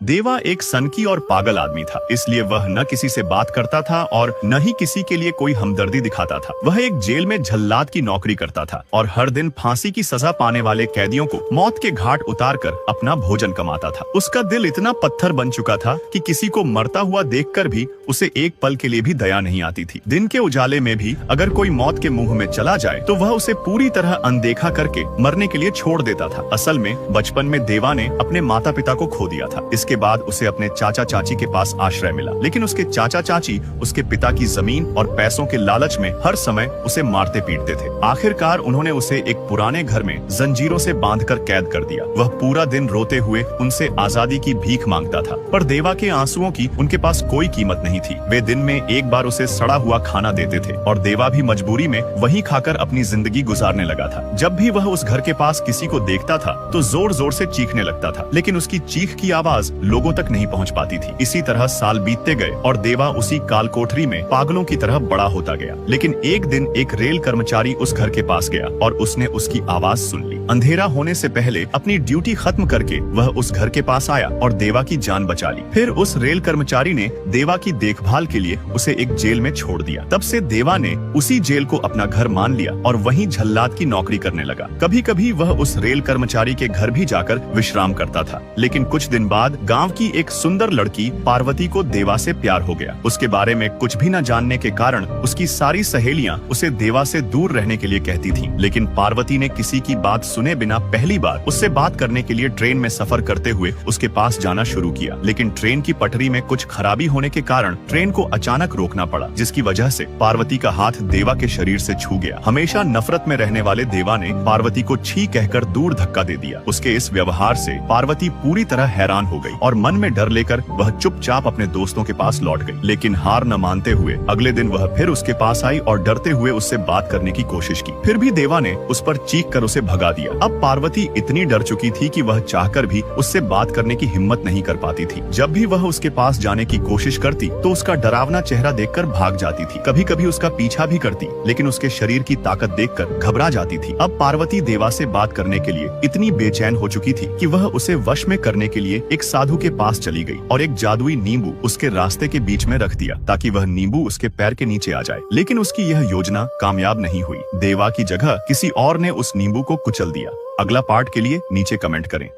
देवा एक सनकी और पागल आदमी था, इसलिए वह न किसी से बात करता था और न ही किसी के लिए कोई हमदर्दी दिखाता था। वह एक जेल में जल्लाद की नौकरी करता था और हर दिन फांसी की सजा पाने वाले कैदियों को मौत के घाट उतारकर अपना भोजन कमाता था। उसका दिल इतना पत्थर बन चुका था कि किसी को मरता हुआ देखकर भी उसे एक पल के लिए भी दया नहीं आती थी। दिन के उजाले में भी अगर कोई मौत के मुंह में चला जाए तो वह उसे पूरी तरह अनदेखा करके मरने के लिए छोड़ देता था। असल में बचपन में देवा ने अपने माता पिता को खो दिया था। इसके बाद उसे अपने चाचा चाची के पास आश्रय मिला, लेकिन उसके चाचा चाची उसके पिता की जमीन और पैसों के लालच में हर समय उसे मारते पीटते थे। आखिरकार उन्होंने उसे एक पुराने घर में जंजीरों से बांधकर कैद कर दिया। वह पूरा दिन रोते हुए उनसे आजादी की भीख मांगता था, पर देवा के आंसुओं की उनके पास कोई कीमत नहीं थी। वे दिन में एक बार उसे सड़ा हुआ खाना देते थे और देवा भी मजबूरी में वही खाकर अपनी जिंदगी गुजारने लगा था। जब भी वह उस घर के पास किसी को देखता था तो जोर जोर से चीखने लगता था, लेकिन उसकी चीख की आवाज लोगों तक नहीं पहुंच पाती थी। इसी तरह साल बीतते गए और देवा उसी काल कोठरी में पागलों की तरह बड़ा होता गया। लेकिन एक दिन एक रेल कर्मचारी उस घर के पास गया और उसने उसकी आवाज सुन ली। अंधेरा होने से पहले अपनी ड्यूटी खत्म करके वह उस घर के पास आया और देवा की जान बचा ली। फिर उस रेल कर्मचारी ने देवा की देखभाल के लिए उसे एक जेल में छोड़ दिया। तब से देवा ने उसी जेल को अपना घर मान लिया और वहीं जल्लाद की नौकरी करने लगा। कभी कभी वह उस रेल कर्मचारी के घर भी जाकर विश्राम करता था। लेकिन कुछ दिन बाद गांव की एक सुंदर लड़की पार्वती को देवा से प्यार हो गया। उसके बारे में कुछ भी न जानने के कारण उसकी सारी सहेलियां उसे देवा से दूर रहने के लिए कहती थीं। लेकिन पार्वती ने किसी की बात सुने बिना पहली बार उससे बात करने के लिए ट्रेन में सफर करते हुए उसके पास जाना शुरू किया। लेकिन ट्रेन की पटरी में कुछ खराबी होने के कारण ट्रेन को अचानक रोकना पड़ा, जिसकी वजह से पार्वती का हाथ देवा के शरीर से छू गया। हमेशा नफरत में रहने वाले देवा ने पार्वती को छी कहकर दूर धक्का दे दिया। उसके इस व्यवहार से पार्वती पूरी तरह हैरान हो गई और मन में डर लेकर वह चुपचाप अपने दोस्तों के पास लौट गई। लेकिन हार न मानते हुए अगले दिन वह फिर उसके पास आई और डरते हुए उससे बात करने की कोशिश की। फिर भी देवा ने उस पर चीख कर उसे भगा दिया। अब पार्वती इतनी डर चुकी थी कि वह चाहकर भी उससे बात करने की हिम्मत नहीं कर पाती थी। जब भी वह उसके पास जाने की कोशिश करती तो उसका डरावना चेहरा देखकर भाग जाती थी। कभी कभी उसका पीछा भी करती, लेकिन उसके शरीर की ताकत देखकर घबरा जाती थी। अब पार्वती देवा से बात करने के लिए इतनी बेचैन हो चुकी थी कि वह उसे वश में करने के लिए एक साधु के पास चली गई और एक जादुई नींबू उसके रास्ते के बीच में रख दिया ताकि वह नींबू उसके पैर के नीचे आ जाए। लेकिन उसकी यह योजना कामयाब नहीं हुई। देवा की जगह किसी और ने उस नींबू को कुचल दिया। अगला पार्ट के लिए नीचे कमेंट करें।